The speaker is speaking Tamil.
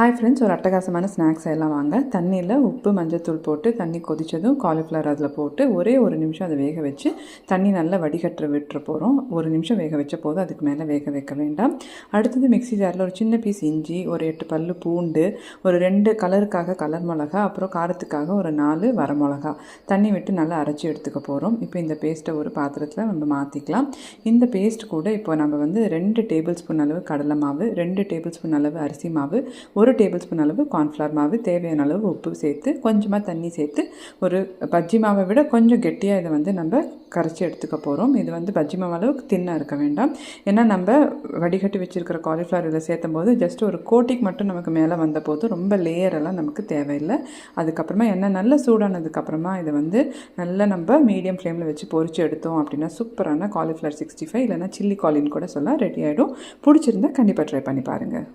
ஹாய் ஃப்ரெண்ட்ஸ், ஒரு அட்டகாசமான ஸ்நாக்ஸ் எல்லாம் வாங்க. தண்ணியில் உப்பு மஞ்சத்தூள் போட்டு தண்ணி கொதித்ததும் காலிஃப்ளவர் அதில் போட்டு ஒரே ஒரு நிமிஷம் அதை வேக வச்சு தண்ணி நல்லா வடிகட்டுற விட்டுற போகிறோம். ஒரு நிமிஷம் வேக வச்ச போது அதுக்கு மேலே வேக வைக்க வேண்டாம். அடுத்தது மிக்ஸி ஜாரில் ஒரு சின்ன பீஸ் இஞ்சி, ஒரு 8 பல்லு பூண்டு, ஒரு 2 கலருக்காக கலர் மிளகா, அப்புறம் காரத்துக்காக ஒரு 4 வரமிளகா தண்ணி விட்டு நல்லா அரைச்சி எடுத்துக்க போகிறோம். இப்போ இந்த பேஸ்ட்டை ஒரு பாத்திரத்தில் நம்ம மாற்றிக்கலாம். இந்த பேஸ்ட் கூட இப்போ நம்ம 2 டேபிள் ஸ்பூன் அளவு கடலை மாவு, 2 டேபிள் ஸ்பூன் அளவு அரிசி மாவு, 1 டேபிள் ஸ்பூன் அளவு கார்ன்ஃப்ளவர் மாவு, தேவையான அளவு உப்பு சேர்த்து கொஞ்சமாக தண்ணி சேர்த்து ஒரு பஜ்ஜி மாவை விட கொஞ்சம் கெட்டியாக இதை நம்ம கரைச்சி எடுத்துக்க போகிறோம். இது பஜ்ஜி மாவு அளவுக்கு தின்னாக இருக்க வேண்டாம். ஏன்னா நம்ம வடிகட்டி வச்சுருக்கிற காலிஃப்ளவர் இதில் சேர்த்தும் போது ஜஸ்ட் ஒரு கோட்டிக்கு மட்டும் நமக்கு மேலே வந்த போது ரொம்ப லேயரெல்லாம் நமக்கு தேவையில்லை. அதுக்கப்புறமா எண்ணெய் நல்லா சூடானதுக்கப்புறமா இதை நல்லா நம்ம மீடியம் ஃப்ளேமில் வச்சு பொரிச்சு எடுத்தோம் அப்படின்னா சூப்பரான காலிஃப்ளவர் 65 இல்லைனா சில்லி காலின்னு கூட சொல்ல ரெடி ஆகிடும். பிடிச்சிருந்தா கண்டிப்பாக ட்ரை பண்ணி பாருங்கள்.